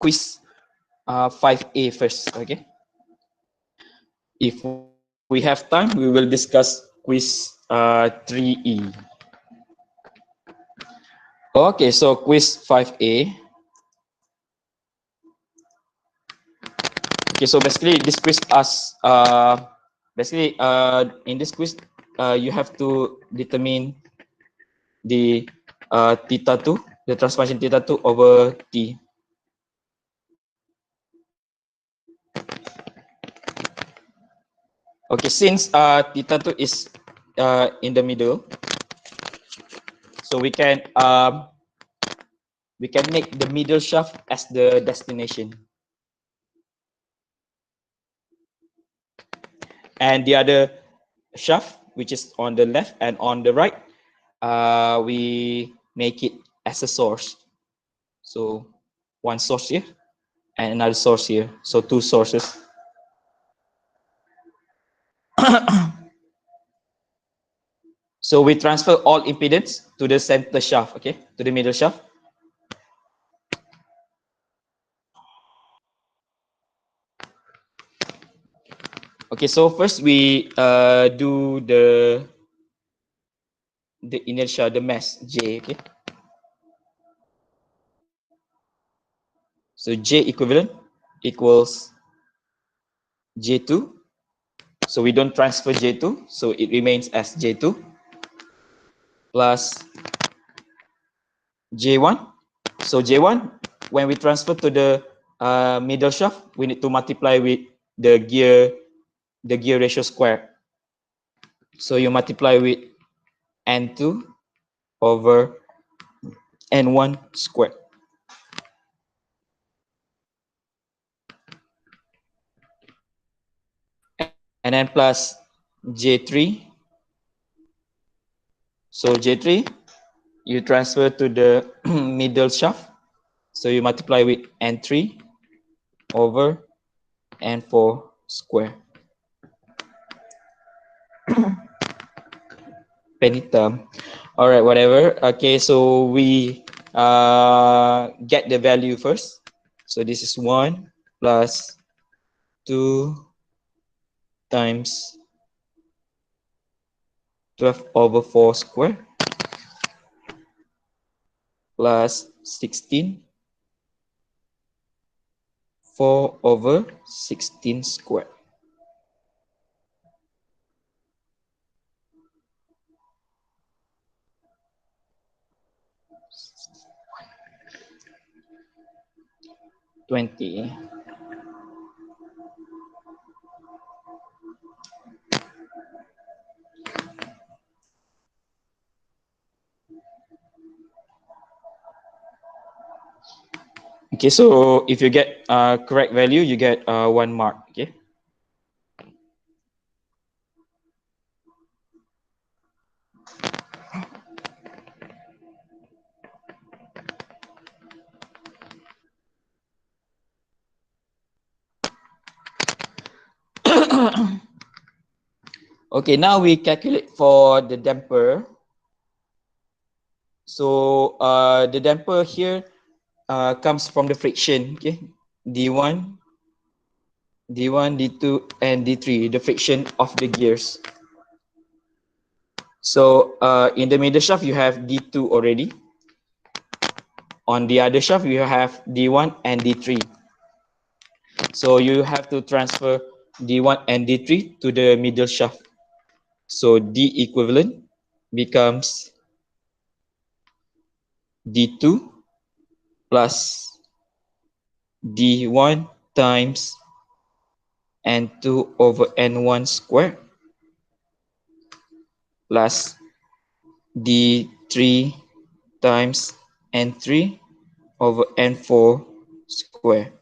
quiz 5A first, okay? If we have time, we will discuss quiz 3E. Okay, so quiz 5A. Okay, so basically this quiz asks, in this quiz, you have to determine the theta 2, the transformation theta 2 over T. Okay, since theta 2 is in the middle, so we can make the middle shaft as the destination, and the other shaft, which is on the left and on the right, we make it as a source. So one source here and another source here. So two sources. So we transfer all impedance to the center shaft, okay, to the middle shaft. Okay, so first we do the inertia, the mass J, okay. So J equivalent equals J2. So we don't transfer J2, so it remains as J2 plus J1. So J1, when we transfer to the middle shaft, we need to multiply with the gear ratio square. So you multiply with N2 over N1 squared. And then plus J3. So J3, you transfer to the middle shaft. So you multiply with N3 over N4 square. Penny term. All right, whatever. Okay, so we get the value first. So this is 1 plus 2 times 12 over 4 square plus 16, 4 over 16 square. $20. Okay, so if you get correct value, you get 1 mark. Okay. Okay, now we calculate for the damper. So the damper here comes from the friction. Okay, D1, D1, D2, and D3, the friction of the gears. So in the middle shaft, you have D2 already. On the other shaft, you have D1 and D3. So you have to transfer D1 and D3 to the middle shaft. So D equivalent becomes D2 plus D1 times N2 over N1 squared plus D3 times N3 over N4 squared.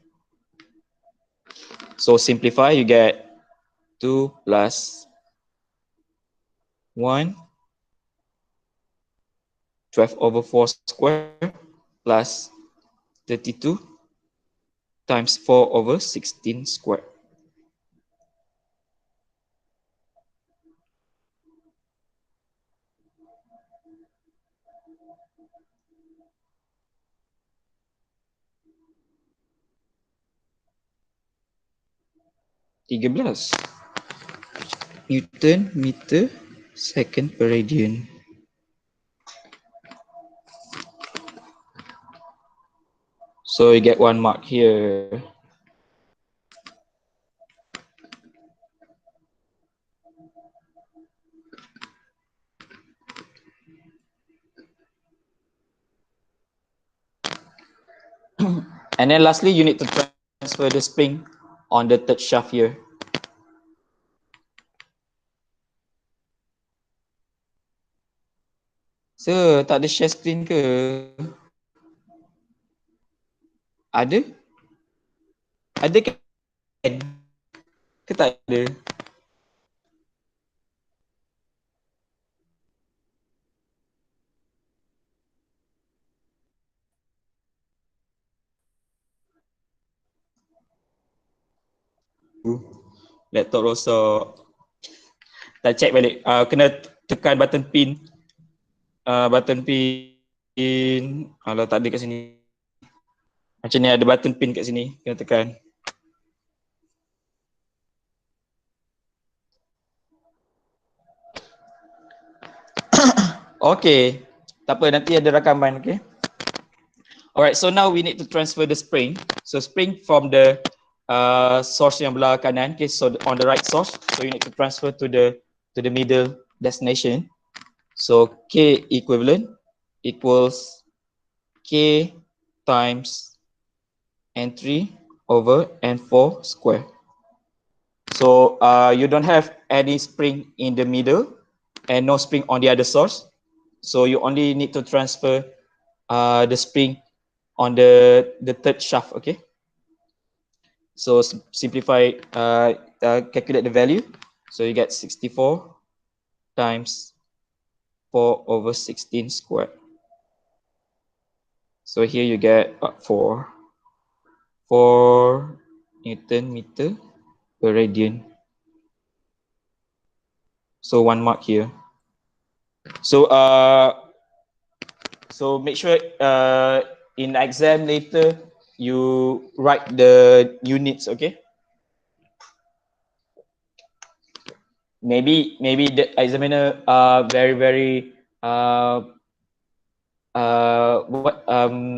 So simplify, you get 2 plus 1, 12 over 4 square plus 32 times 4 over 16 square. 13 Newton meter second per radian. So you get 1 mark here. And then lastly, you need to transfer the spring on the third shaft here. So, tak ada share screen ke? Ada? Ada kan? Ke tak ada? Laptop rosak. Tak check balik. Kena tekan button pin. Button pin. Alah, tak ada kat sini. Macam ni ada button pin kat sini. Kena tekan. Okay. Tak apa, nanti ada rakaman, okay? Alright, so now we need to transfer the spring. So spring from the source yang belah kanan, okay, so on the right source, so you need to transfer to the middle destination. So K equivalent equals K times N3 over N4 square. So you don't have any spring in the middle and no spring on the other source. So you only need to transfer the spring on the third shaft, okay? So simplify, calculate the value. So you get 64 times 4 over 16 squared. So here you get 4 Newton meter per radian. So 1 mark here. So so make sure in exam later you write the units, okay? Maybe the examiner very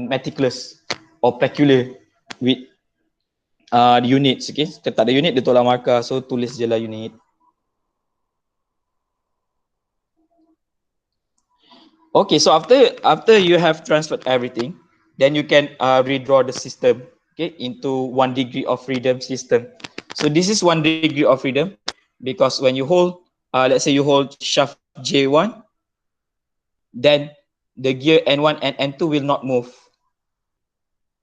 meticulous or peculiar with the units, okay? Kalau tak ada unit dia tolak markah, so tulis je lah unit. Okay, so after you have transferred everything, then you can redraw the system, okay, into 1 degree of freedom system. So this is 1 degree of freedom because when you hold, let's say you hold shaft J1, then the gear N1 and N2 will not move.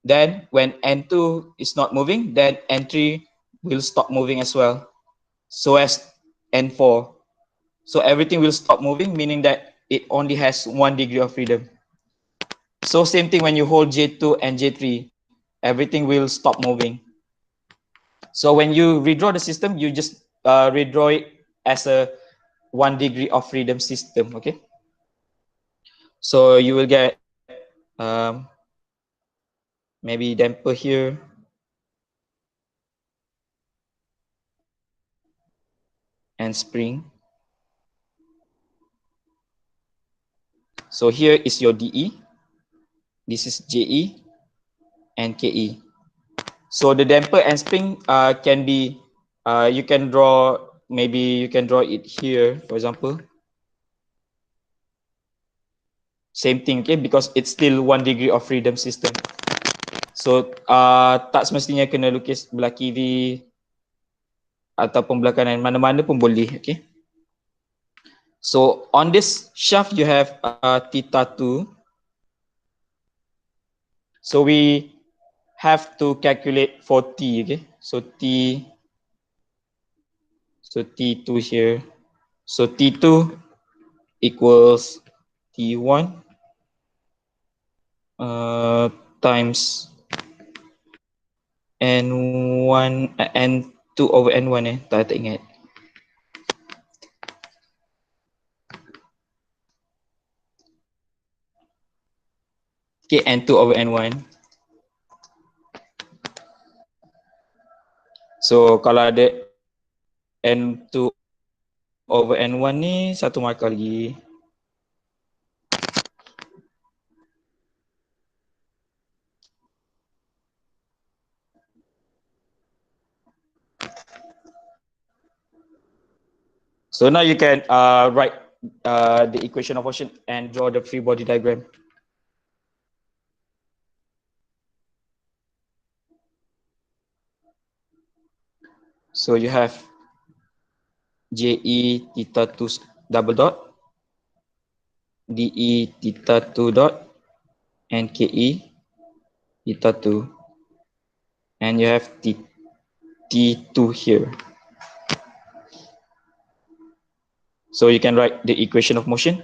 Then when N2 is not moving, then N3 will stop moving as well. So as N4. So everything will stop moving, meaning that it only has 1 degree of freedom. So same thing when you hold J2 and J3, everything will stop moving. So when you redraw the system, you just redraw it as a 1 degree of freedom system, okay? So you will get maybe damper here. And spring. So here is your DE. This is JE and KE. So the damper and spring can be, you can draw, maybe you can draw it here, for example. Same thing, okay, because it's still 1 degree of freedom system. So tak semestinya kena lukis belah kiri ataupun belah kanan, mana-mana pun boleh, okay. So on this shaft you have theta 2. So we have to calculate for T, okay. So T2 here. So T2 equals T1 times N1 N2 over N1 tak ingat. Okay, N2 over N1. So kalau ada N2 over N1 ni satu markah lagi. So now you can write the equation of motion and draw the free body diagram. So you have JE theta 2 double dot, DE theta 2 dot, and KE theta 2. And you have T2 here. So you can write the equation of motion.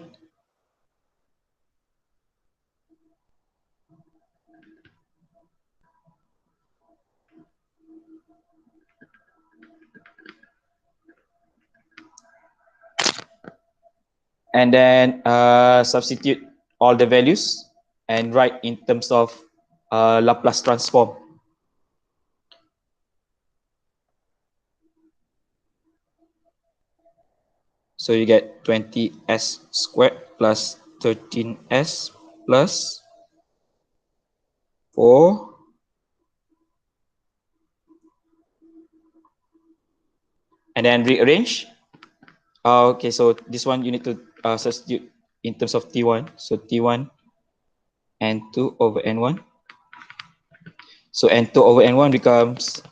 And then substitute all the values and write in terms of Laplace transform. So you get 20s squared plus 13s plus 4 and then rearrange. Okay, so this one you need to substitute in terms of T1. So T1 N2 over N1. So N2 over N1 becomes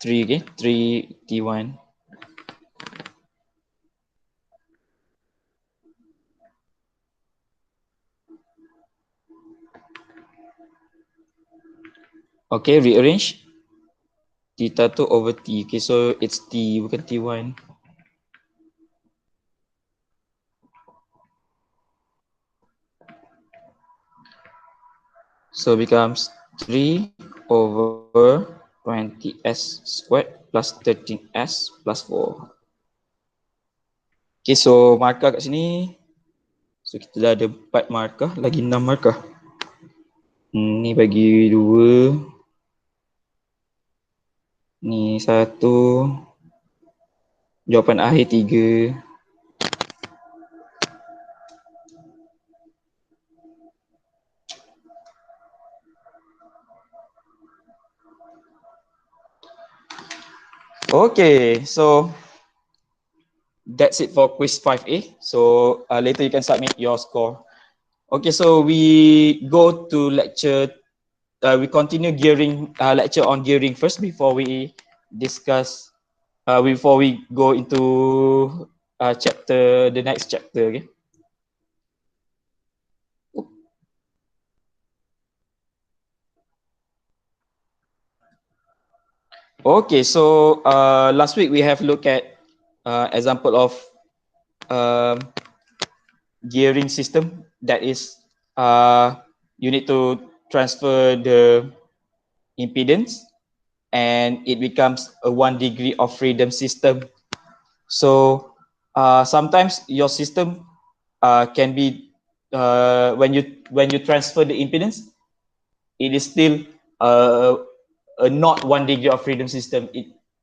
3 again, 3 T1. Okay, rearrange. Theta 2 over T. Okay, so it's T, bukan T1. So becomes 3 over 20s squared plus 13s plus 4. Okay, so markah kat sini. So kita dah ada 4 markah, lagi 6 markah. Ni bagi 2. Ni 1. Jawapan akhir 3. Okay, so that's it for quiz 5A. So later you can submit your score. Okay, so we go to lecture. We continue gearing lecture on gearing first before we discuss. Before we go into the next chapter. Okay. Okay, so last week we have looked at example of gearing system, that is you need to transfer the impedance and it becomes a 1 degree of freedom system. So sometimes your system can be when you transfer the impedance, it is still a not 1 degree of freedom system.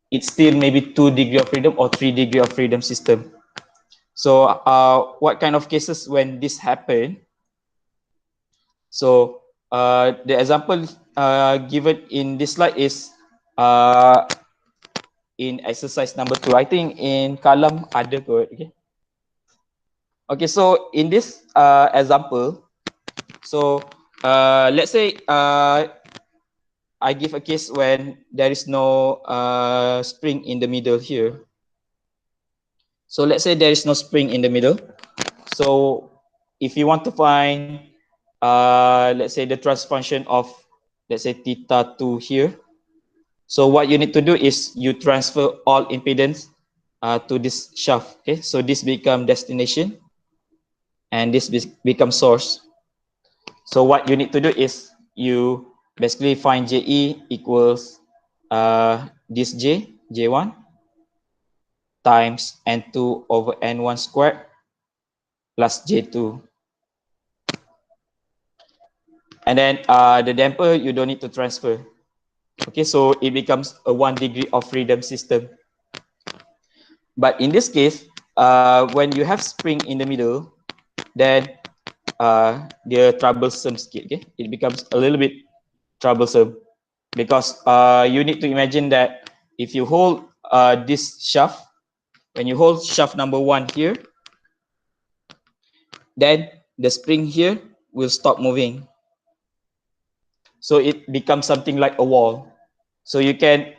It's still maybe 2 degree of freedom or 3 degree of freedom system. So what kind of cases when this happen? So the example given in this slide is in exercise number 2. I think in column ada kot. Okay. Okay, so in this example, so let's say I give a case when there is no spring in the middle here. So let's say there is no spring in the middle. So if you want to find, let's say the transfer function of, let's say theta 2 here. So what you need to do is you transfer all impedance to this shaft. Okay, so this become destination and this becomes source. So what you need to do is you basically find JE equals this J1 times N2 over N1 squared plus J2. And then the damper you don't need to transfer. Okay, so it becomes a 1 degree of freedom system. But in this case, when you have spring in the middle, then they're troublesome skit. Okay, it becomes a little bit troublesome because you need to imagine that if you hold this shaft, when you hold shaft number 1 here, then the spring here will stop moving. So it becomes something like a wall. So you can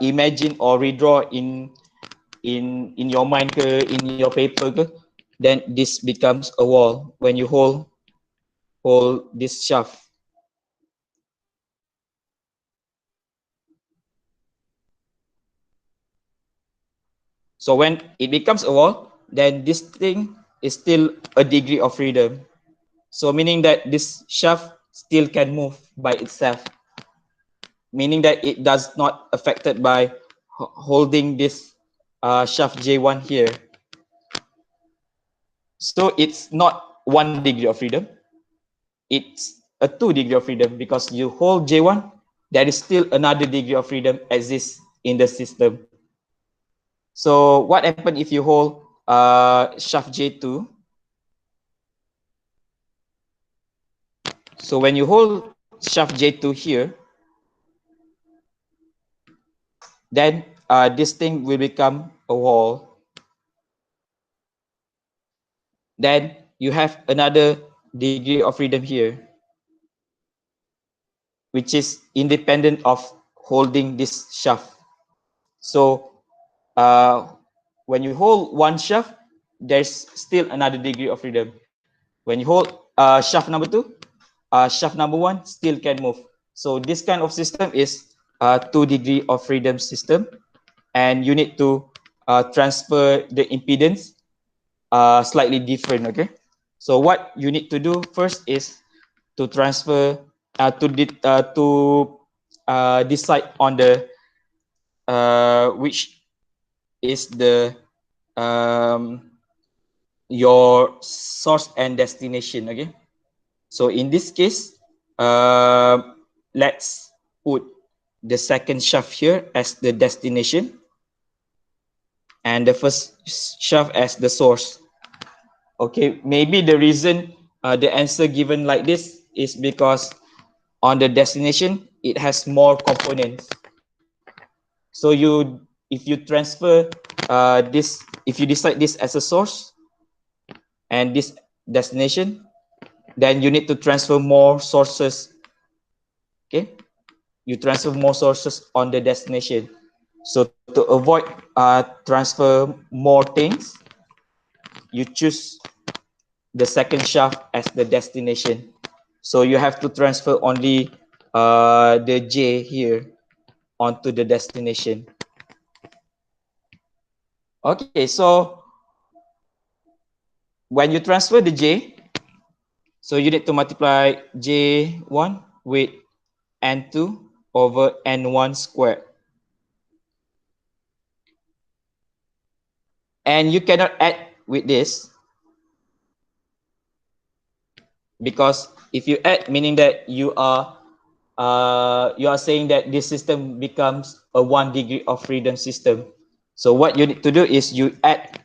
imagine or redraw in your mind ke, in your paper ke, then this becomes a wall when you hold this shaft. So when it becomes a wall, then this thing is still a degree of freedom. So meaning that this shaft still can move by itself, meaning that it does not affected by holding this shaft J1 here. So it's not 1 degree of freedom, it's a 2 degree of freedom because you hold J1, there is still another degree of freedom exists in the system. So what happens if you hold shaft J2? So when you hold shaft J2 here, then this thing will become a wall. Then you have another degree of freedom here, which is independent of holding this shaft. So when you hold one shaft, there's still another degree of freedom. When you hold shaft number 2, shaft number 1 still can move. So this kind of system is a 2 degree of freedom system, and you need to transfer the impedance slightly different. Okay, so what you need to do first is to transfer to decide on the which is the your source and destination. Okay, so in this case, let's put the second shaft here as the destination and the first shaft as the source. Okay, maybe the reason the answer given like this is because on the destination it has more components. So if you transfer this, if you decide this as a source and this destination, then you need to transfer more sources. Okay, you transfer more sources on the destination. So to avoid transfer more things, you choose the second shaft as the destination. So you have to transfer only the J here onto the destination. Okay, so when you transfer the J, so you need to multiply J1 with N2 over N1 squared. And you cannot add with this because if you add, meaning that you are saying that this system becomes a 1 degree of freedom system. So what you need to do is you add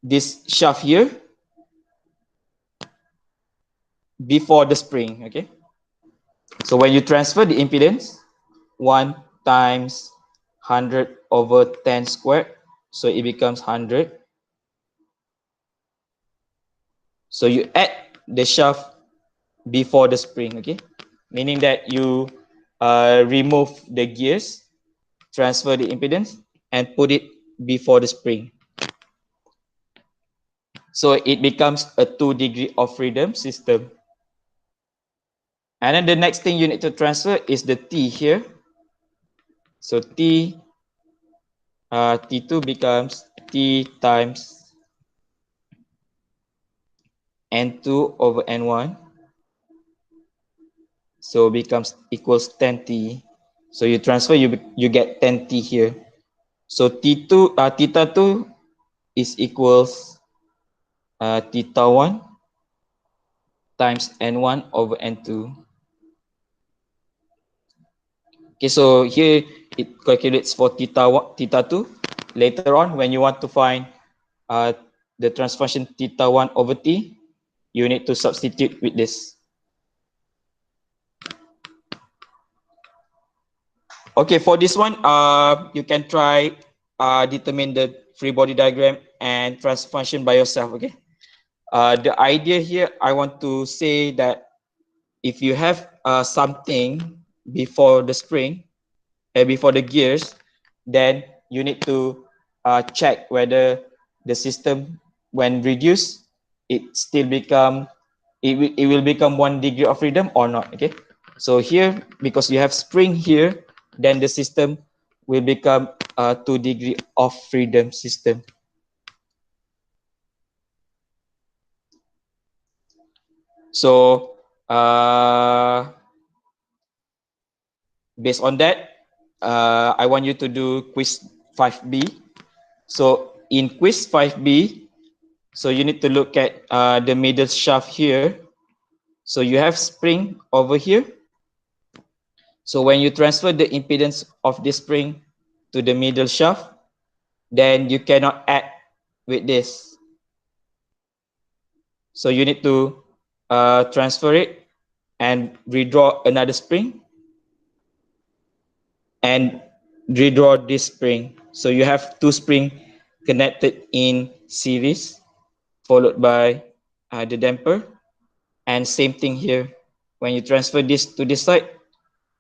this shaft here before the spring. Okay, so when you transfer the impedance, 1 times 100 over 10 squared, so it becomes 100. So you add the shaft before the spring. Okay, meaning that you remove the gears, transfer the impedance, and put it before the spring. So it becomes a 2 degree of freedom system. And then the next thing you need to transfer is the T here. So T2 becomes T times N2 over N1. So becomes equals 10T. So you transfer, you get 10T here. So T2, theta 2 is equals theta 1 times N1 over N2. Okay, so here it calculates for theta 1, theta 2. Later on, when you want to find uh, the transfer function theta 1 over t, you need to substitute with this. Okay, for this one, you can try determine the free body diagram and transfer function by yourself. Okay. The idea here, I want to say that if you have something before the spring, before the gears, then you need to check whether the system, when reduced, it still become, it will become 1 degree of freedom or not. Okay. So here, because you have spring here, then the system will become a 2 degree of freedom system. So based on that, I want you to do quiz 5B. So in quiz 5B, so you need to look at the middle shaft here. So you have spring over here. So when you transfer the impedance of this spring to the middle shaft, then you cannot add with this. So you need to transfer it and redraw another spring and redraw this spring. So you have 2 springs connected in series, followed by the damper. And same thing here. When you transfer this to this side,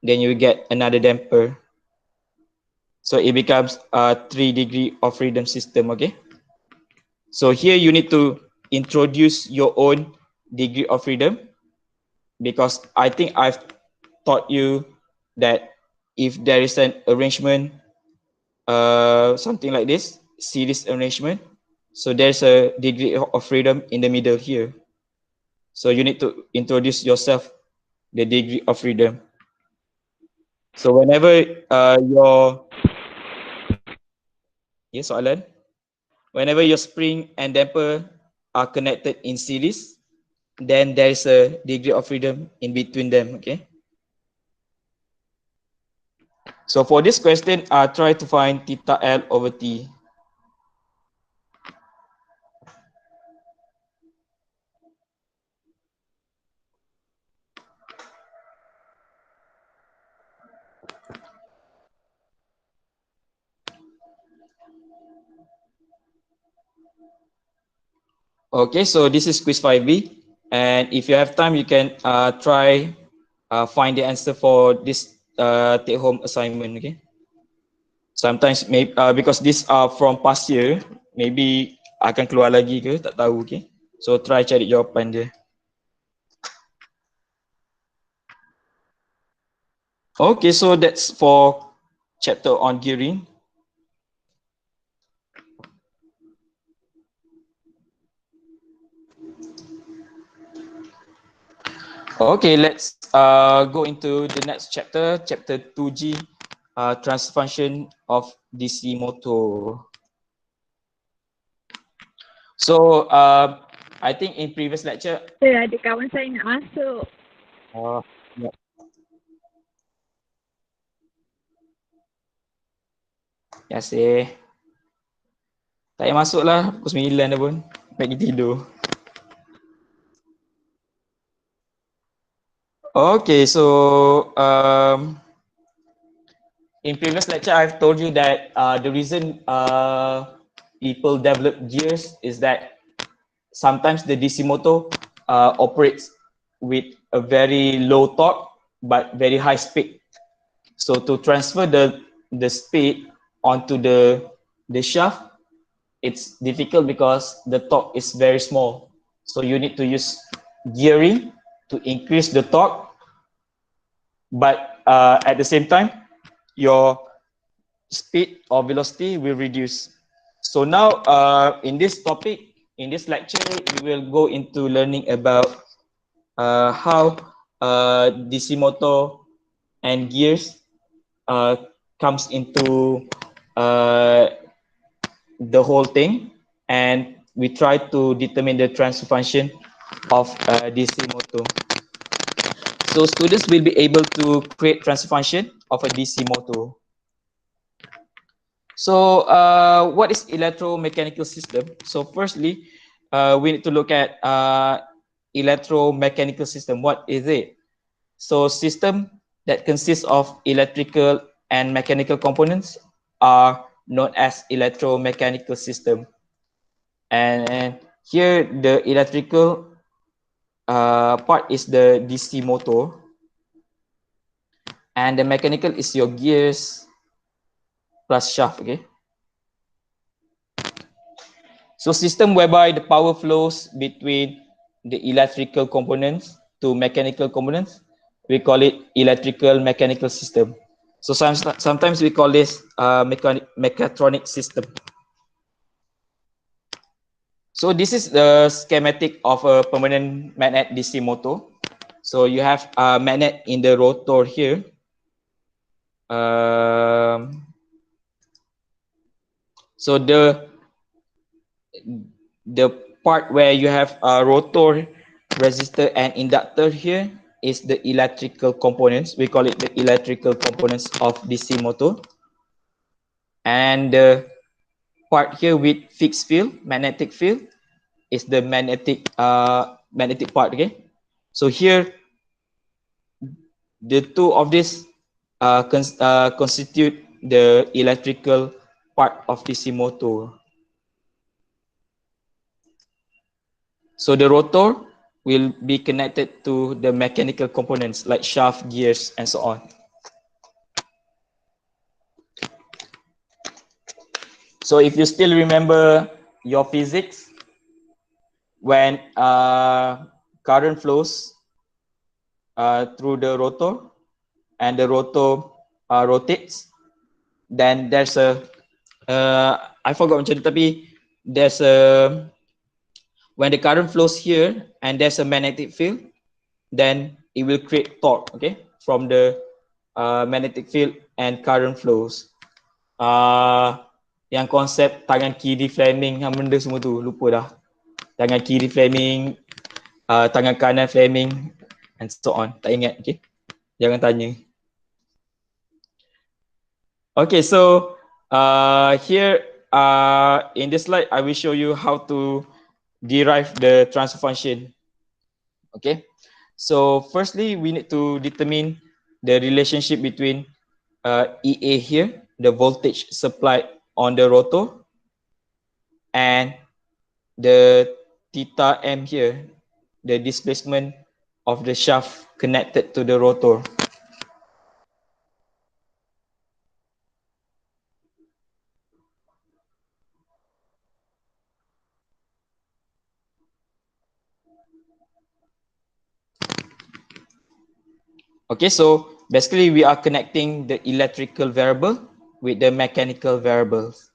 then you get another damper. So it becomes a 3 degree of freedom system. Okay. So here you need to introduce your own degree of freedom, because I think I've taught you that if there is an arrangement, something like this, series arrangement, so there's a degree of freedom in the middle here. So you need to introduce yourself the degree of freedom. So whenever your, yes, soalan, whenever your spring and damper are connected in series, then there is a degree of freedom in between them. Okay. So for this question, try to find theta L over T. Okay, so this is quiz 5B. And if you have time, you can try find the answer for this take-home assignment. Okay. Sometimes maybe because these are from past year, maybe akan keluar lagi ke, tak tahu. Okay. So try cari jawapan dia. Okay, so that's for chapter on gearing. Okay, let's go into the next chapter, chapter 2G, transfer function of DC motor. So I think in previous lecture, Ada kawan saya nak masuk. ya. Ya sih. Tak payah masuk lah, pukul 9 dah pun. Pergi tidur. Okay, so in previous lecture, I've told you that the reason people develop gears is that sometimes the DC motor operates with a very low torque but very high speed. So to transfer the speed onto the shaft, it's difficult because the torque is very small. So you need to use gearing to increase the torque, but at the same time, your speed or velocity will reduce. So now in this topic, in this lecture, we will go into learning about how DC motor and gears comes into the whole thing, and we try to determine the transfer function of DC motor. So students will be able to create transfer function of a DC motor. So what is electromechanical system? So firstly, we need to look at electromechanical system. What is it? So system that consists of electrical and mechanical components are known as electromechanical system. And here the electrical part is the DC motor, and the mechanical is your gears plus shaft. Okay. So system whereby the power flows between the electrical components to mechanical components, we call it electrical mechanical system. So sometimes we call this mechatronic system. So this is the schematic of a permanent magnet DC motor. So you have a magnet in the rotor here. So the part where you have a rotor, resistor, and inductor here is the electrical components. We call it the electrical components of DC motor. And the part here with fixed field, magnetic field, is the magnetic part. Okay, so here the two of these constitute the electrical part of DC motor. So the rotor will be connected to the mechanical components like shaft, gears, and so on. So if you still remember your physics, when current flows through the rotor and the rotor rotates, then there's a I forgot macam tu, tapi there's a when the current flows here and there's a magnetic field, then it will create torque, okay, from the magnetic field and current flows. Yang konsep tangan kiri Fleming, benda semua tu lupa dah. Tangan kiri Fleming, tangan kanan Fleming, and so on. Tak ingat, okay? Jangan tanya. Okay, so here in this slide, I will show you how to derive the transfer function. Okay, so firstly, we need to determine the relationship between EA here, the voltage supplied on the rotor, and the theta M here, the displacement of the shaft connected to the rotor. Okay, so basically we are connecting the electrical variable with the mechanical variables.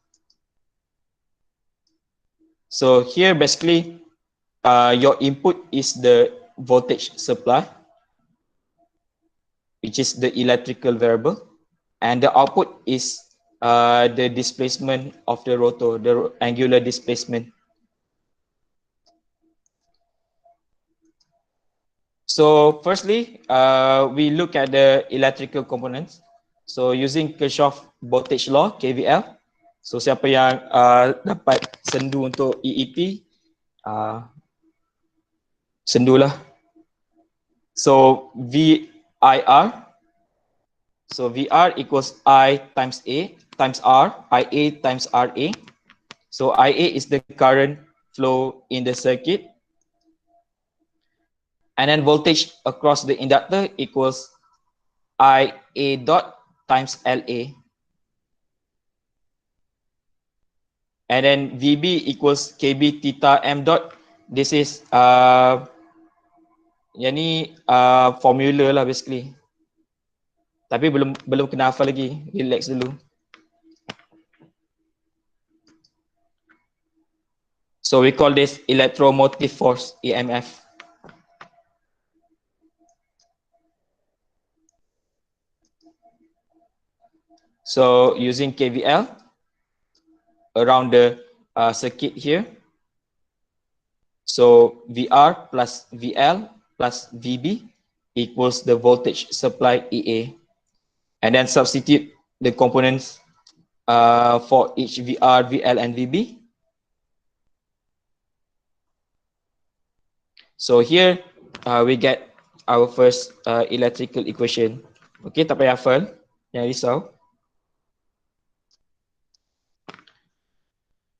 So here basically your input is the voltage supply, which is the electrical variable, and the output is the displacement of the rotor, the angular displacement. So firstly, we look at the electrical components. So using Kirchhoff voltage law, KVL. So siapa yang dapat sendu untuk EET, sendulah. So VIR. So VR equals I times A times R, IA times RA. So IA is the current flow in the circuit. And then voltage across the inductor equals IA dot times LA. And then VB equals KB theta M dot. This is yang ni formula lah basically. Tapi belum kena hafal lagi. Relax dulu. So we call this electromotive force, EMF. So using KVL around the circuit here. So VR plus VL plus VB equals the voltage supplied EA, and then substitute the components for each VR, VL, and VB. So here we get our first electrical equation. Okay, tak payah hafal, jangan risau.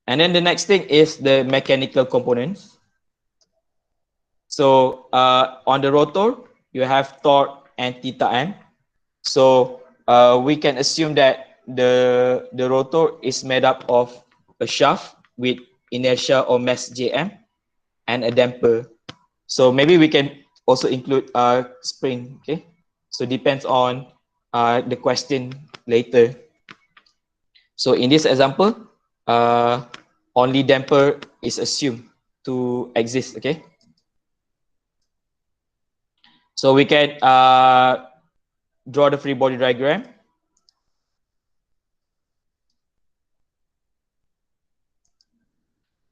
And then the next thing is the mechanical components. So on the rotor, you have torque and theta m. So we can assume that the rotor is made up of a shaft with inertia or mass Jm and a damper. So maybe we can also include a spring. Okay, so depends on the question later. So in this example, only damper is assumed to exist. Okay, so we can draw the free body diagram.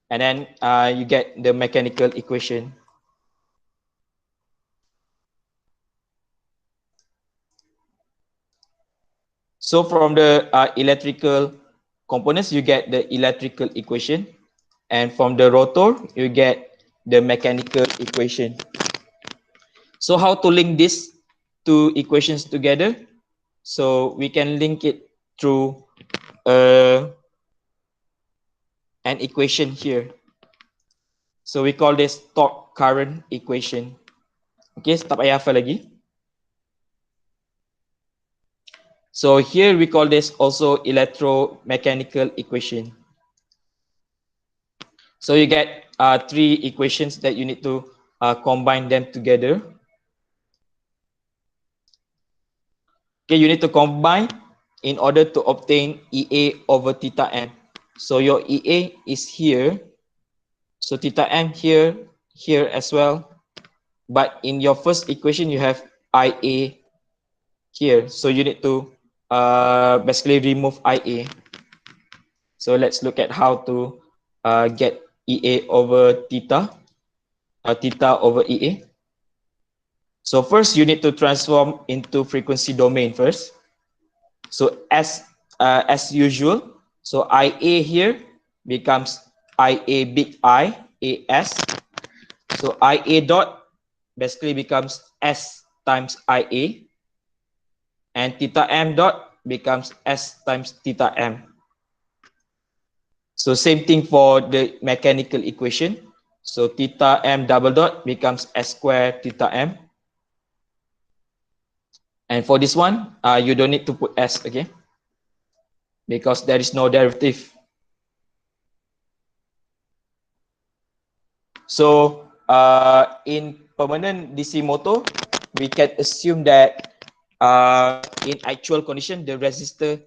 And then you get the mechanical equation. So from the electrical components, you get the electrical equation. And from the rotor, you get the mechanical equation. So how to link these two equations together? So we can link it through an equation here. So we call this torque current equation. Okay, tak payah hafal lagi. So here we call this also electromechanical equation. So you get three equations that you need to combine them together. Okay, you need to combine in order to obtain EA over theta m. So your EA is here. So theta m here, here as well. But in your first equation, you have IA here. So you need to basically remove IA. So let's look at how to get EA over theta, theta over EA. So first you need to transform into frequency domain first. So as usual, so IA here becomes IA big I, AS. So IA dot basically becomes S times IA. And theta m dot becomes S times theta m. So same thing for the mechanical equation. So theta m double dot becomes S square theta m. And for this one, you don't need to put S, okay? Because there is no derivative. So in permanent DC motor, we can assume that in actual condition, the resistor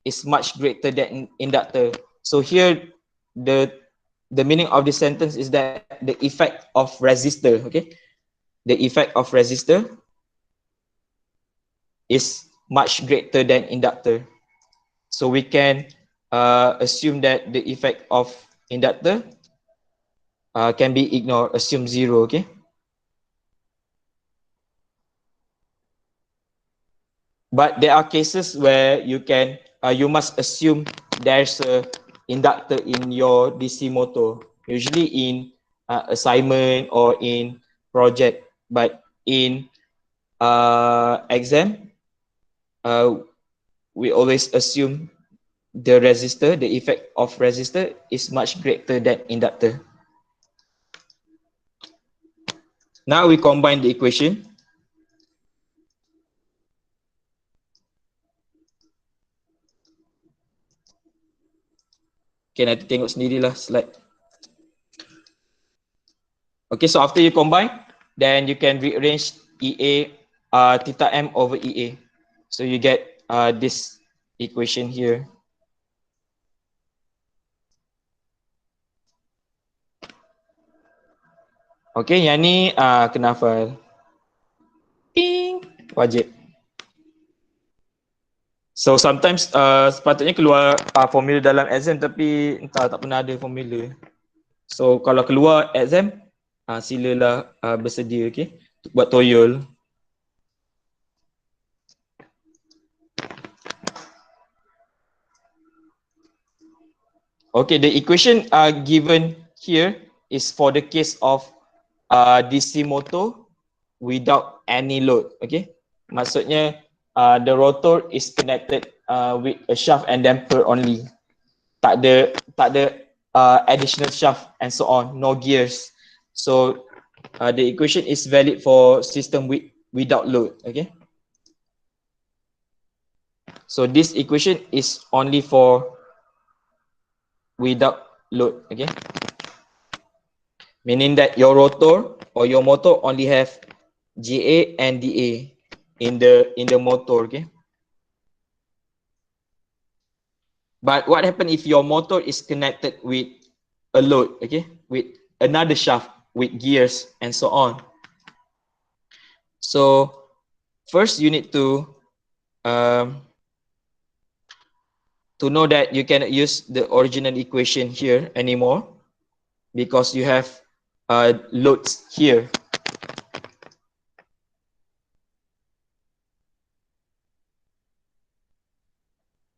is much greater than inductor. So here, the meaning of this sentence is that the effect of resistor, okay? The effect of resistor is much greater than inductor. So we can assume that the effect of inductor can be ignored, assume zero, okay? But there are cases where you can, you must assume there's a inductor in your DC motor, usually in assignment or in project. But in exam, we always assume the resistor, the effect of resistor is much greater than inductor. Now we combine the equation. Okay, nanti tengok sendirilah slide. Okay, so after you combine, then you can rearrange EA theta m over EA. So you get this equation here. Okay, yang ni kena hafal. Ping, wajib. So sometimes sepatutnya keluar formula dalam exam tapi entah tak pernah ada formula. So kalau keluar exam, silalah bersedia, okay. buat toyol. Okay, the equation given here is for the case of DC motor without any load. Okay, maksudnya the rotor is connected with a shaft and damper only. Tak ada additional shaft and so on, no gears. So the equation is valid for system without load. Okay, so this equation is only for without load. Okay, meaning that your rotor or your motor only have GA and DA in the motor. Okay, but what happens if your motor is connected with a load? Okay, with another shaft with gears and so on. So first you need to know that you cannot use the original equation here anymore because you have loads here.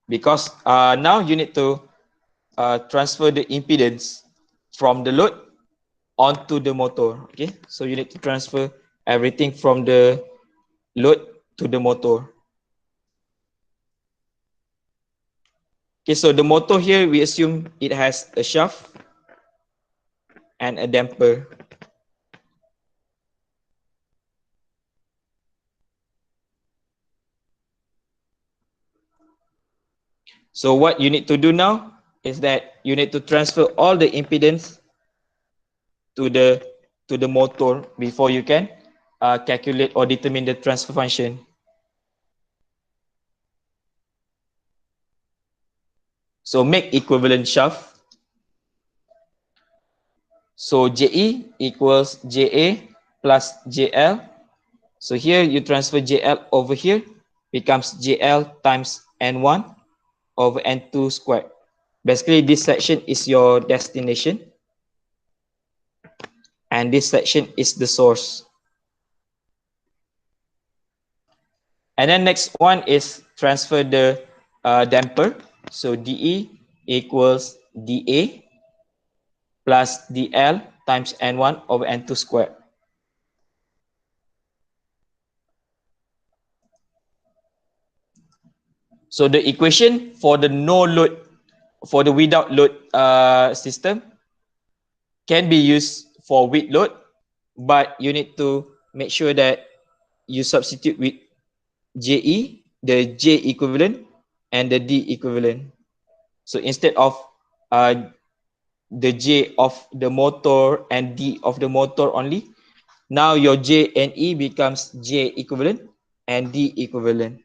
Because now you need to transfer the impedance from the load onto the motor. Okay, so you need to transfer everything from the load to the motor. Okay, so the motor here, we assume it has a shaft and a damper. So what you need to do now is that you need to transfer all the impedance to the motor before you can calculate or determine the transfer function. So make equivalent shaft. So JE equals JA plus JL. So here you transfer JL over here, becomes JL times N1 over N2 squared. Basically, this section is your destination. And this section is the source. And then next one is transfer the damper. So DE equals DA plus DL times N1 over N2 squared. So the equation for the no load, for the without load system can be used for with load, but you need to make sure that you substitute with JE, the J equivalent, and the D equivalent. So instead of the J of the motor and D of the motor only, now your J and E becomes J equivalent and D equivalent.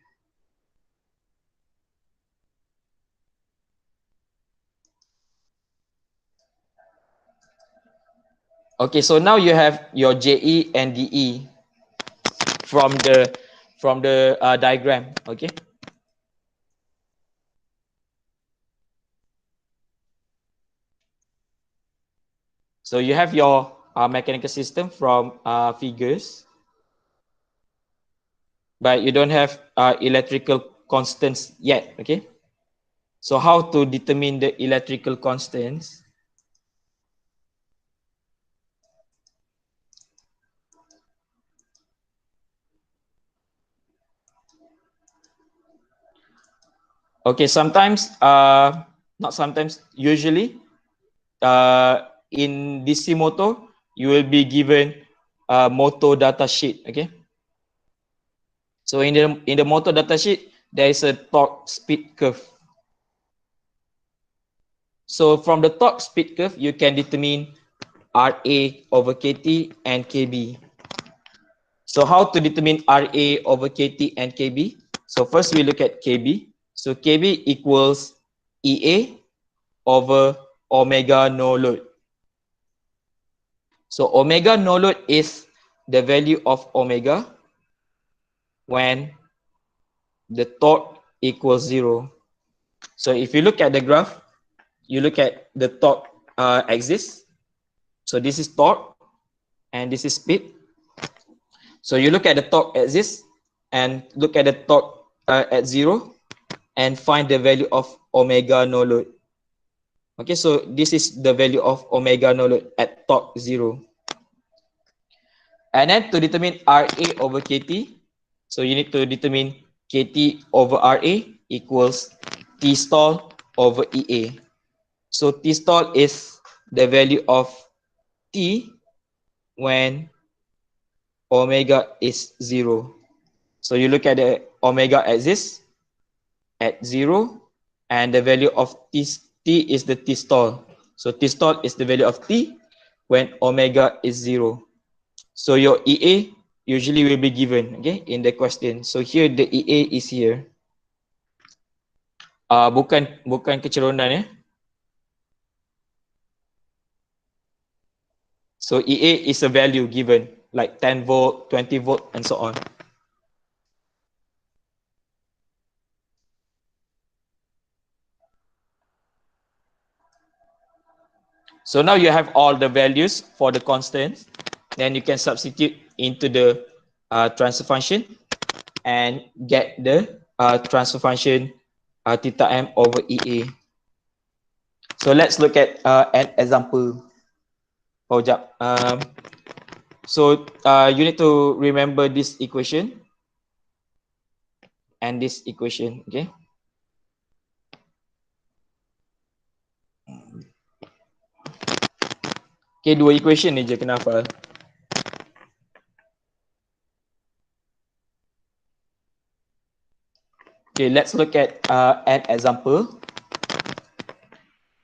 Okay, so now you have your JE and DE from the diagram. Okay. So you have your mechanical system from figures, but you don't have electrical constants yet. Okay. So how to determine the electrical constants? Okay, sometimes, not sometimes, usually, in DC motor, you will be given a motor data sheet. Okay. So in the motor data sheet, there is a torque speed curve. So from the torque speed curve, you can determine RA over KT and KB. So how to determine RA over KT and KB? So first we look at KB. So KB equals EA over omega no load. So omega no load is the value of omega when the torque equals 0. So if you look at the graph, you look at the torque axis. So this is torque and this is speed. So you look at the torque at this and look at the torque at 0 and find the value of omega no load. Okay, so this is the value of omega no load at torque 0. And then to determine RA over KT, so you need to determine KT over RA equals T stall over EA. So T stall is the value of T when omega is 0. So you look at the omega as this at 0 and the value of T is the T stall. So T stall is the value of T when omega is 0. So your EA usually will be given, okay, in the question. So here the EA is here. Bukan keceronan ya. So EA is a value given like 10 volt, 20 volt and so on. So now you have all the values for the constants. Then you can substitute into the transfer function and get the transfer function theta m over EA. So let's look at an example. Oh, jap. So you need to remember this equation and this equation, okay? Okay, dua equation ni je kena hafal. Okay, let's look at an example.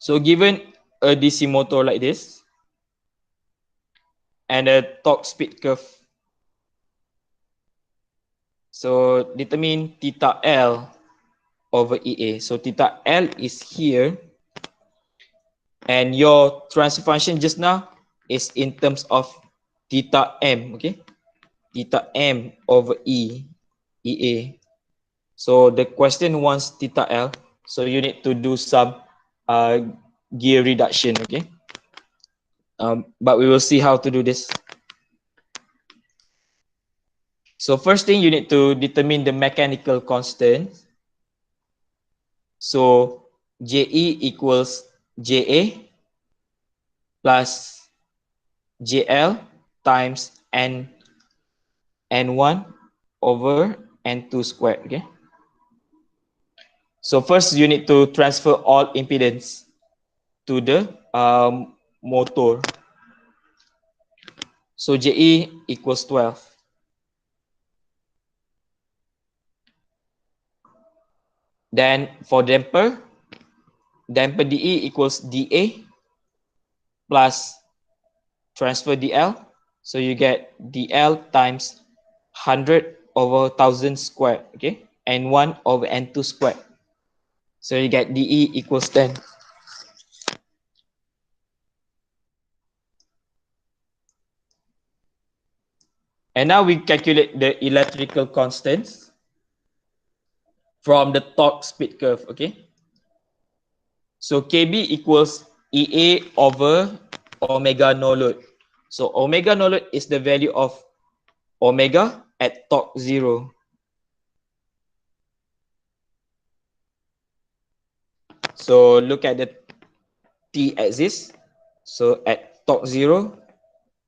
So given a DC motor like this and a torque speed curve. So determine theta L over EA. So theta L is here and your transfer function just now is in terms of theta M, okay? Theta M over EA. So the question wants theta L. So you need to do some gear reduction, okay? But we will see how to do this. So first thing you need to determine the mechanical constant. So JE equals JA plus JL times N1 over N2 squared, okay? So first you need to transfer all impedance to the motor. So JE equals 12. Then for damper DE equals DA plus transfer DL. So you get DL times 100 over 1000 squared, okay? N1 over N2 squared. So you get DE equals 10. And now we calculate the electrical constants from the torque speed curve, okay? So KB equals EA over omega no load. So omega no load is the value of omega at torque 0. So look at the T axis. So at torque 0,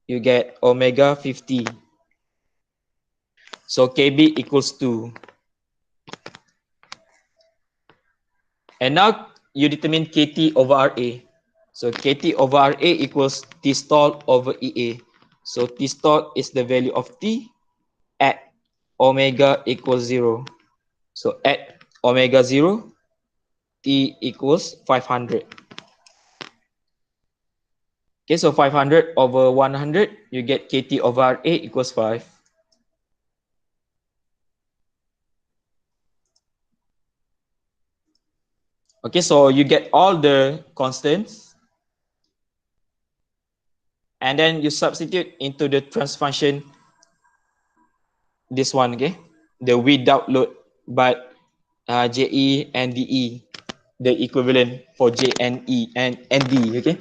you get omega 50. So KB equals 2. And now you determine KT over RA. So KT over RA equals T stall over EA. So T stall is the value of T at omega equals 0. So at omega 0, T equals 500. Okay, so 500 over 100, you get KT over RA equals 5. Okay, so you get all the constants and then you substitute into the transfer function this one, okay? The without load, but JE and DE, the equivalent for J and E and D, okay?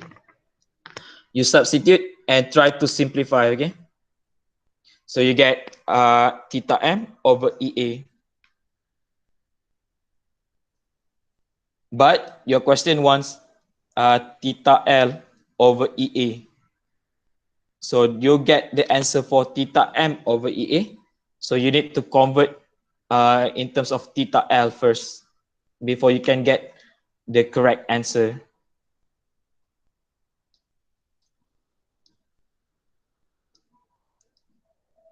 You substitute and try to simplify, okay? So you get theta M over EA. But your question wants theta L over EA. So you get the answer for theta M over EA. So you need to convert in terms of theta L first before you can get the correct answer.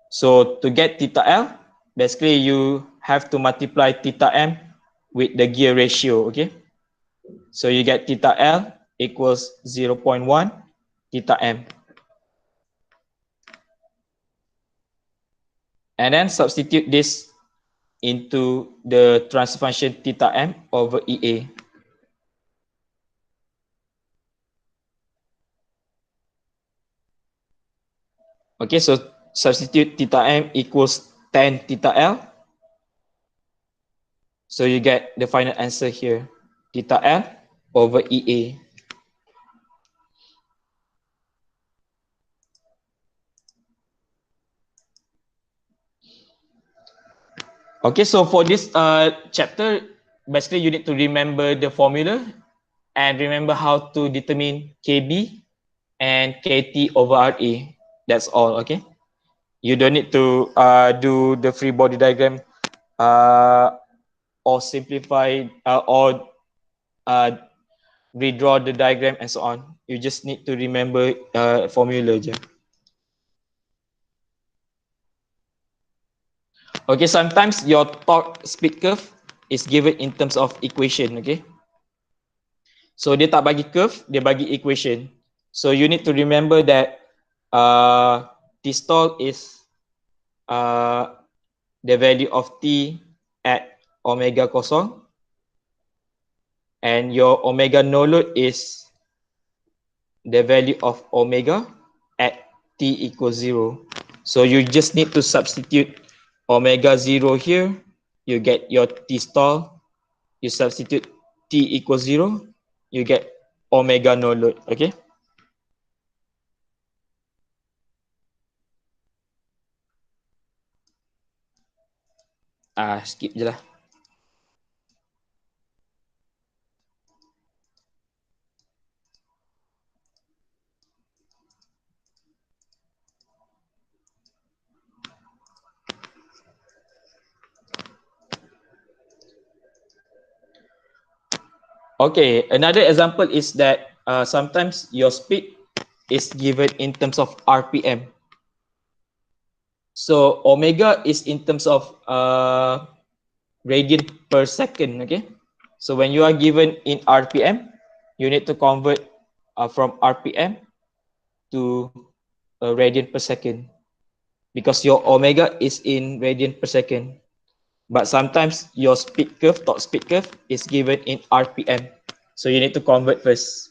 So to get theta L, basically you have to multiply theta M with the gear ratio, okay? So you get theta L equals 0.1 theta M. And then substitute this into the transfer function theta M over EA. Okay, so substitute theta M equals 10 theta L. So you get the final answer here, theta L over EA. Okay, so for this chapter, basically you need to remember the formula and remember how to determine KB and KT over RA. That's all, okay? You don't need to do the free body diagram or simplify or redraw the diagram and so on. You just need to remember formula je. Okay, sometimes your torque speed curve is given in terms of equation, okay? So dia tak bagi curve, dia bagi equation. So you need to remember that T stall is the value of T at omega kosong, and your omega no load is the value of omega at T equals 0. So you just need to substitute omega 0 here, you get your T stall, you substitute T equals 0, you get omega no load, okay? Skip je lah. Okay, another example is that sometimes your speed is given in terms of RPM. So omega is in terms of radian per second, okay? So when you are given in RPM, you need to convert from RPM to radian per second because your omega is in radian per second. But sometimes your speed curve, torque speed curve is given in RPM. So you need to convert first.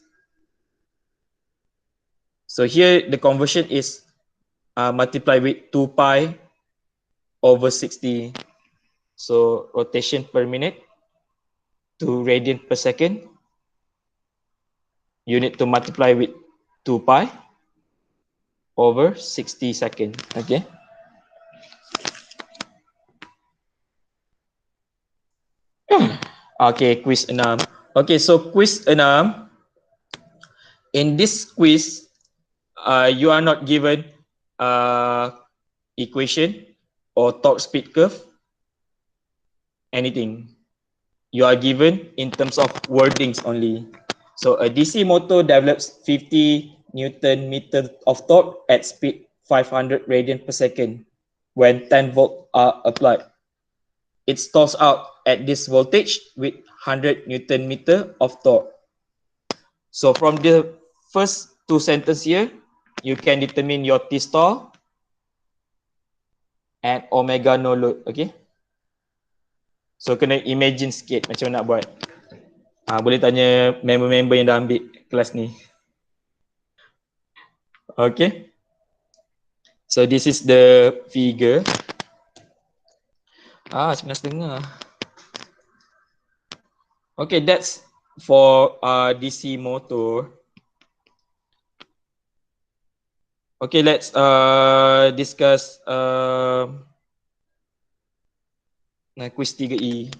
So here the conversion is multiplied with 2 pi over 60. So rotation per minute to radian per second. You need to multiply with 2 pi over 60 seconds. Okay. Okay, quiz 6. Okay, so quiz 6. In this quiz, you are not given equation or torque speed curve, anything. You are given in terms of wordings only. So a DC motor develops 50 Newton meter of torque at speed 500 radian per second when 10 volt are applied. It stalls out at this voltage with 100 Newton meter of torque. So from the first two sentences here, you can determine your T stall and omega no load, okay? So kena imagine sikit macam nak buat. Boleh tanya member-member yang dah ambil kelas ni. Okay. So this is the figure. 9:30. Okay, that's for DC motor. Okay, let's discuss quiz 3E.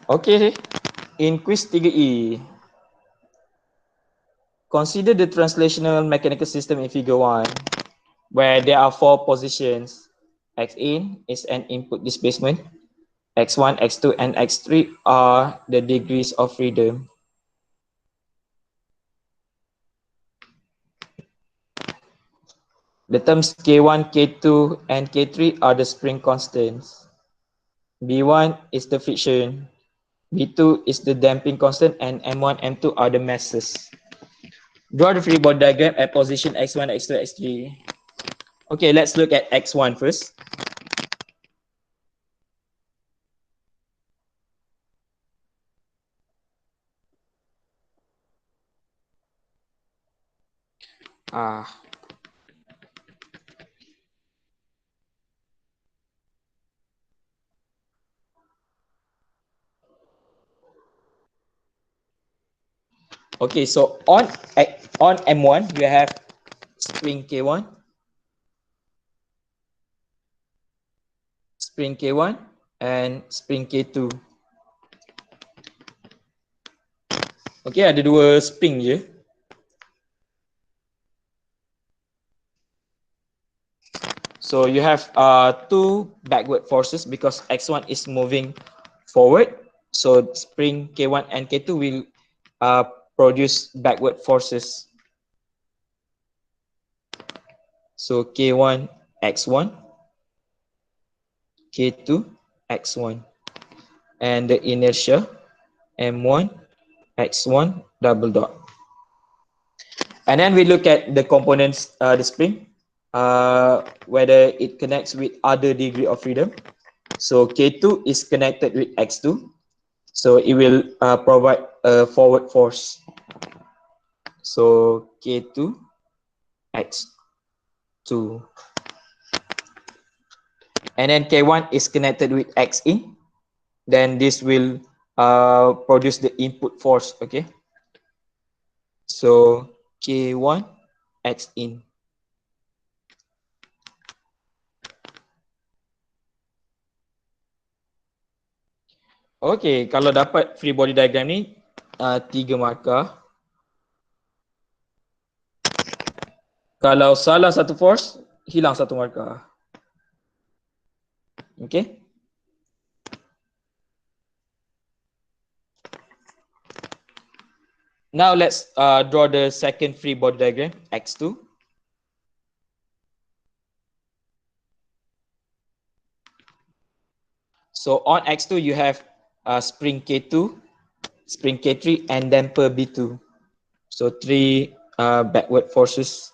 Okay, in quiz 3E, consider the translational mechanical system in figure 1, where there are 4 positions. X in is an input displacement. X1, X2, and X3 are the degrees of freedom. The terms K1, K2, and K3 are the spring constants. B1 is the friction. B2 is the damping constant, and M1, M2 are the masses. Draw the free body diagram at position X1, X2, X3. Okay, let's look at X1 first. Okay, so on M1, you have spring K1, spring K1, and spring K2. Okay, ada dua spring je. So you have two backward forces because X1 is moving forward. So spring K1 and K2 will produce backward forces. So K1 X1, K2 X1, and the inertia M1 X1 double dot. And then we look at the components, the spring, whether it connects with other degree of freedom. So K2 is connected with X2, so it will provide a forward force. So K2 X2, and then K1 is connected with X in, then this will produce the input force. Okay, so K1 X in. Okay, kalau dapat free body diagram ni 3 markah. Kalau salah satu force, hilang satu markah. Okay. Now let's draw the second free body diagram, X2. So on X2, you have spring K2, spring K3, and damper B2. So 3 backward forces.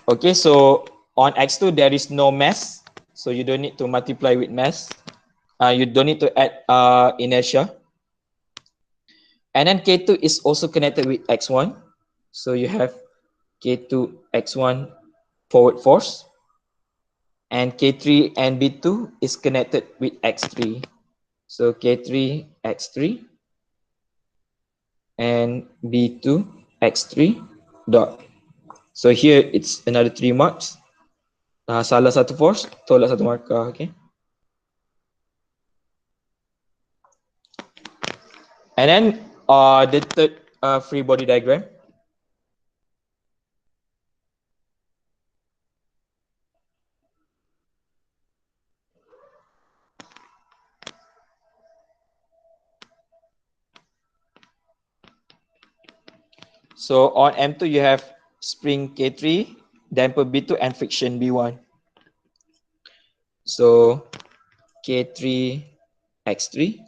Okay, so on X2, there is no mass. So you don't need to multiply with mass. You don't need to add inertia. And then K2 is also connected with X1. So you have K2 X1 forward force. And K3 and B2 is connected with X3. So K3 X3 and B2 X3 dot. So here it's another 3 marks. Salah satu force, tolak satu markah. Okay. And then the third free body diagram. So on M2 you have spring K3, damper B2, and friction B1. So K3 X3,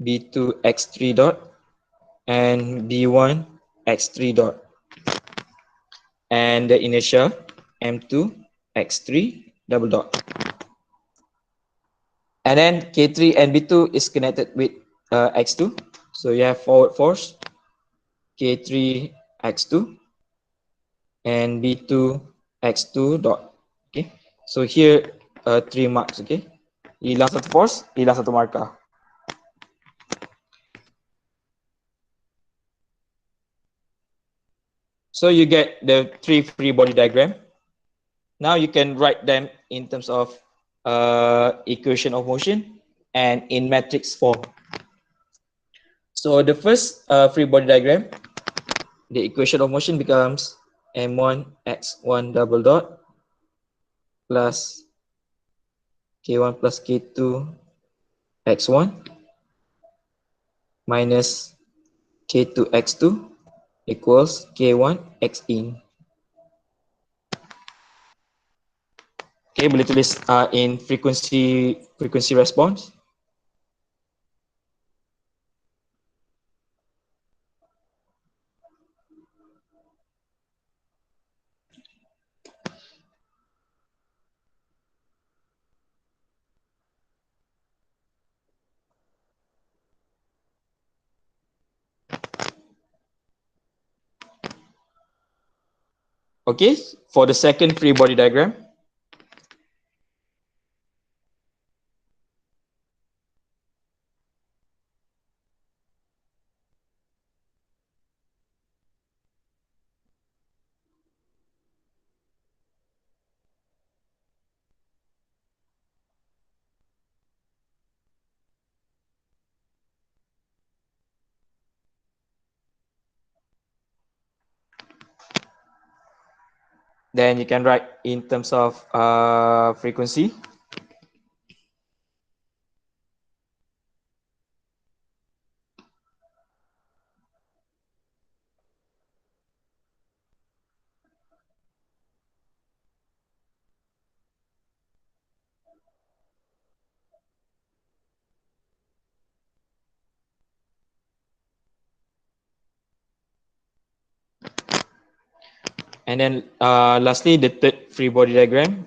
B2 X3 dot, and B1 x3 dot, and the inertia M2 x3 double dot. And then K3 and B2 is connected with x2. So you have forward force K3 x2 and B2 x2 dot. Okay. So here 3 marks. Okay. Hilang satu force, hilang satu markah. So you get the 3 free body diagram. Now you can write them in terms of equation of motion and in matrix form. So the first free body diagram, the equation of motion becomes m1 x1 double dot plus k1 plus k2 x1 minus k2 x2 equals k1 x in. Okay, boleh tulis in frequency response. Okay, for the second free body diagram, then you can write in terms of frequency. And then lastly, the third free body diagram.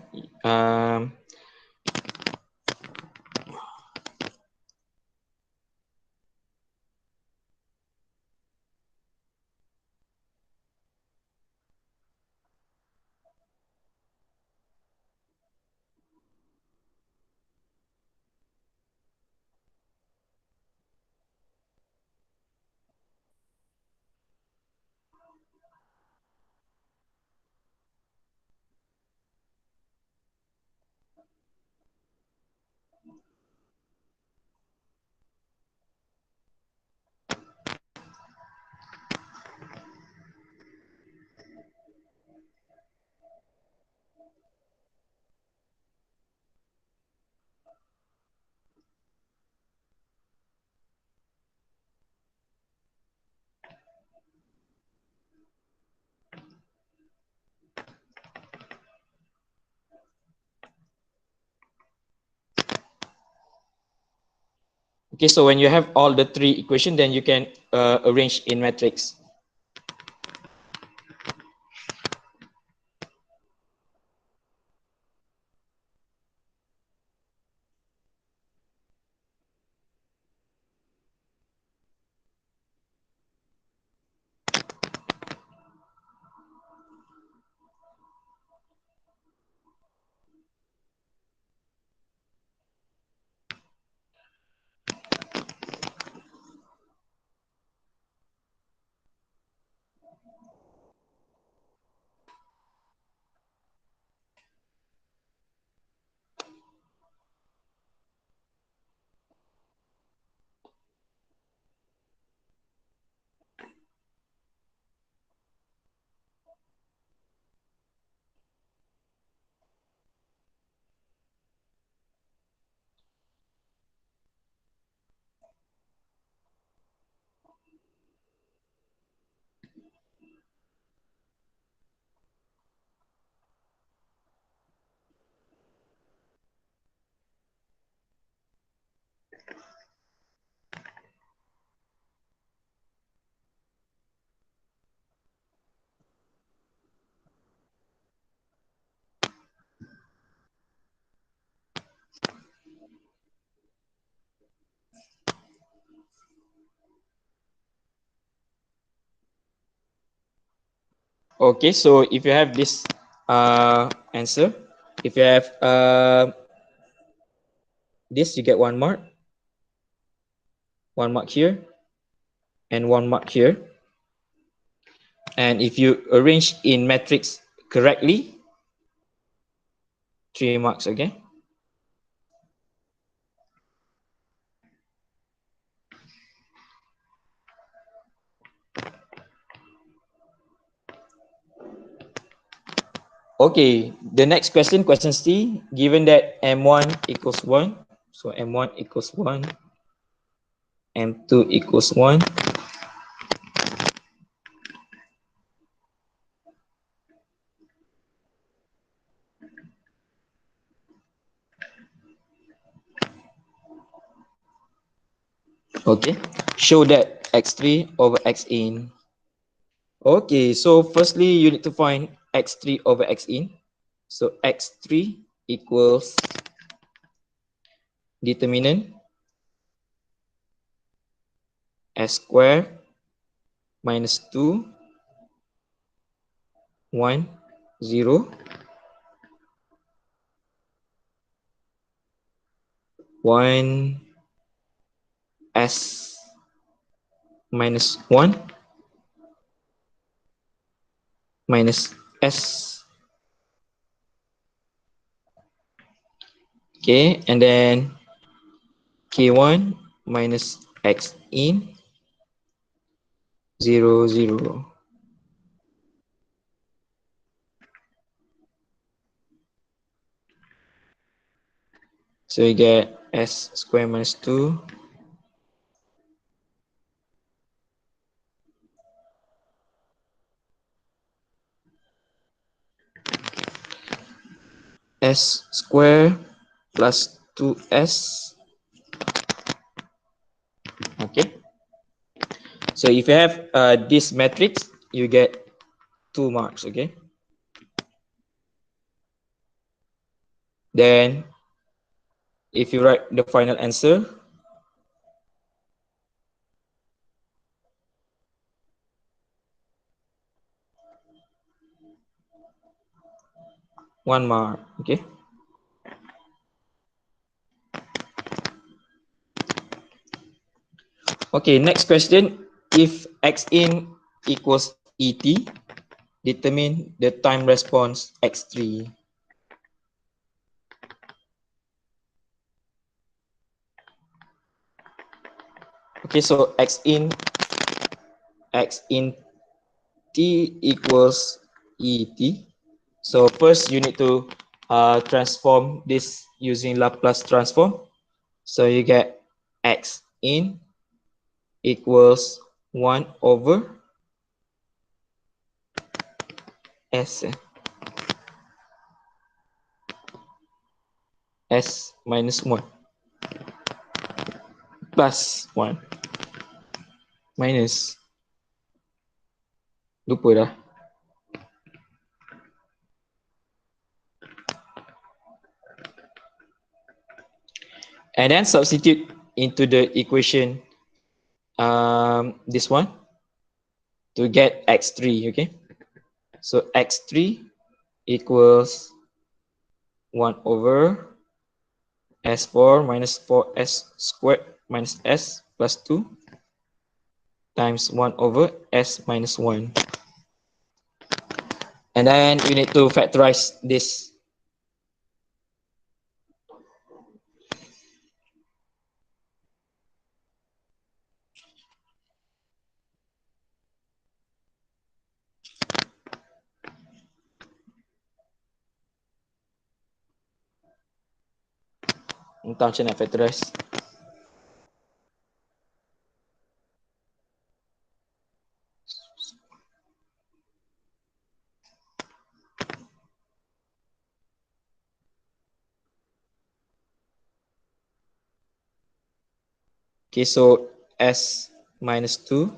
Okay, so when you have all the three equations, then you can arrange in matrix. Okay, so if you have this answer, if you have this, you get 1 mark, 1 mark here, and 1 mark here. And if you arrange in matrix correctly, 3 marks, okay? Okay, the next question, question C, given that M1 equals 1, so M1 equals 1, M2 equals 1, okay, show that X3 over X in. Okay, so firstly, you need to find X3 over X in. So X3 equals determinant S square minus 2, 1, 0, 1, S minus 1, minus S. Okay, and then K1 minus X in 0, 0. So you get S square minus 2, S square plus 2S. Okay. So if you have this matrix, you get 2 marks, okay? Then if you write the final answer, one mark, okay? Okay, next question. If X in equals ET, determine the time response X3. Okay, so X in T equals ET. So first you need to transform this using Laplace transform. So you get X in equals 1 over S. S minus 1 plus 1 minus, lupa dah. And then substitute into the equation this one to get X3, okay? So X3 equals 1 over S4 minus 4S squared minus S plus 2 times 1 over S minus 1. And then you need to factorize this. Entah macam nak factorize. Okay, so S minus 2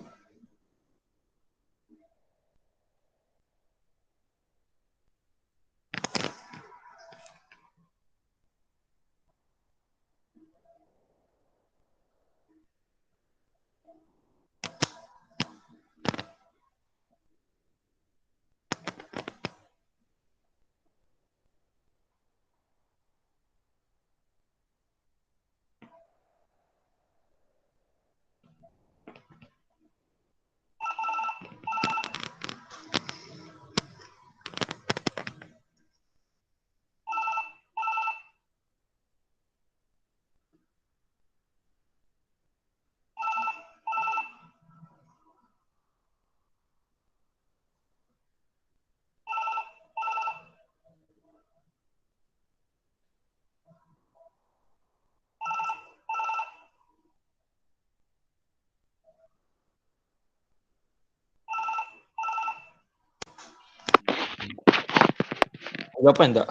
Jawapan tak?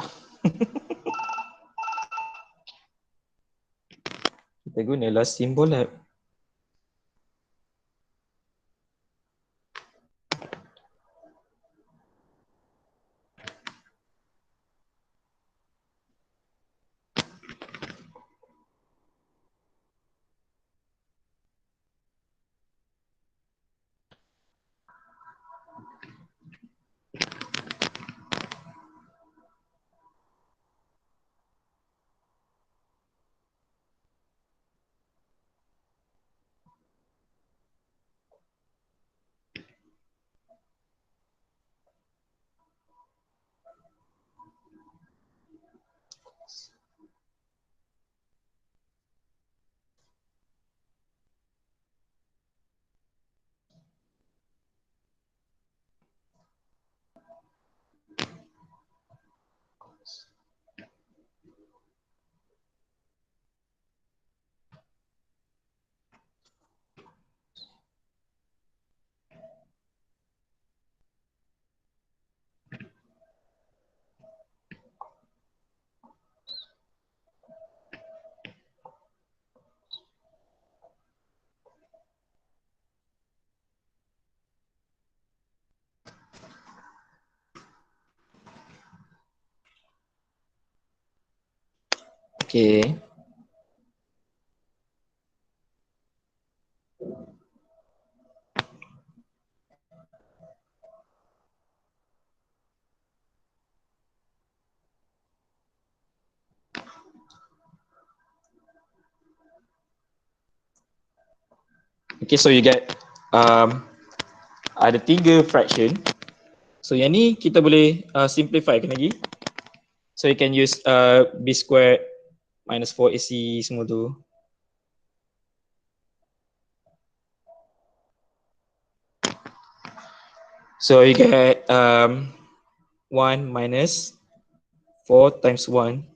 Kita gunalah simbol lab. Okay. Okay, so you get ada 3 fraction. So yang ni kita boleh simplifykan lagi. So you can use b squared minus 4ac semua tu. So you get 1 minus 4 times 1.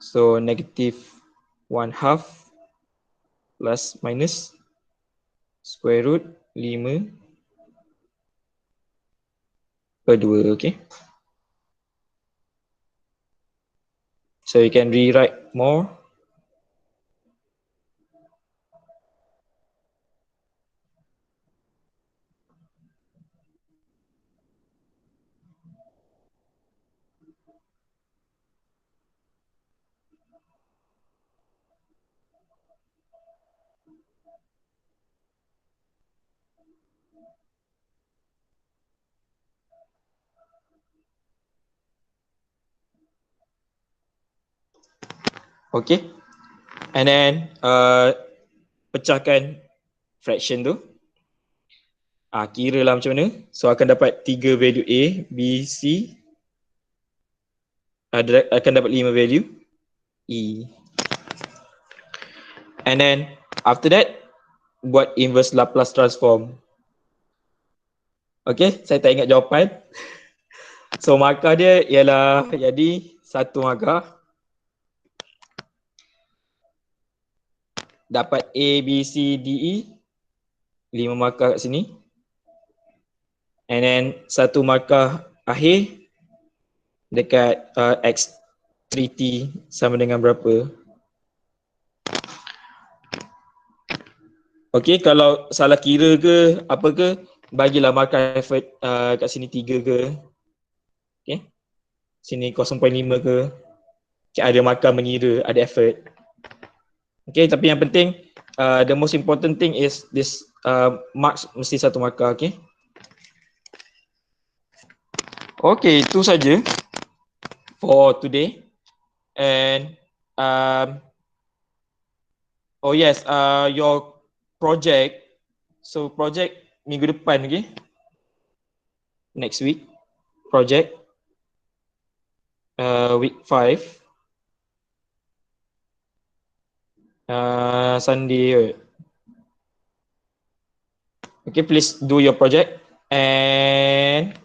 So negative 1/2 plus minus square root 5 per 2, okay? So you can rewrite more. Okay, and then pecahkan fraction tu. Kira lah macam mana. So akan dapat 3 value A, B, C. Akan dapat 5 value E. And then after that, buat inverse Laplace transform. Okay, saya tak ingat jawapan. So markah dia ialah jadi 1 markah. Dapat A, B, C, D, E. 5 markah kat sini. And then 1 markah akhir dekat X3T sama dengan berapa. Okay, kalau salah kira ke apa ke, bagilah markah effort kat sini 3 ke. Okay, sini 0.5 ke. Okay, ada markah mengira, ada effort. Okay, tapi yang penting the most important thing is this marks mesti 1 markah, okay. Okay, itu saja for today. And oh yes, your project. So project minggu depan, okay. Next week, project week 5. Sunday. Okay, please do your project. And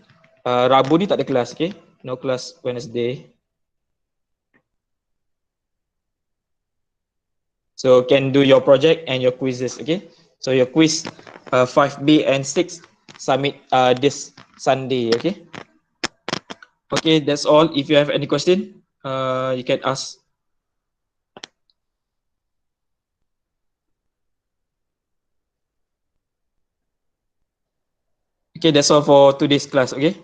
Rabu ni tak ada kelas, okay. No class Wednesday. So can do your project and your quizzes, okay. So your quiz 5B and 6 submit this Sunday. Okay. Okay, that's all. If you have any question, you can ask. Okay, that's all for today's class. Okay.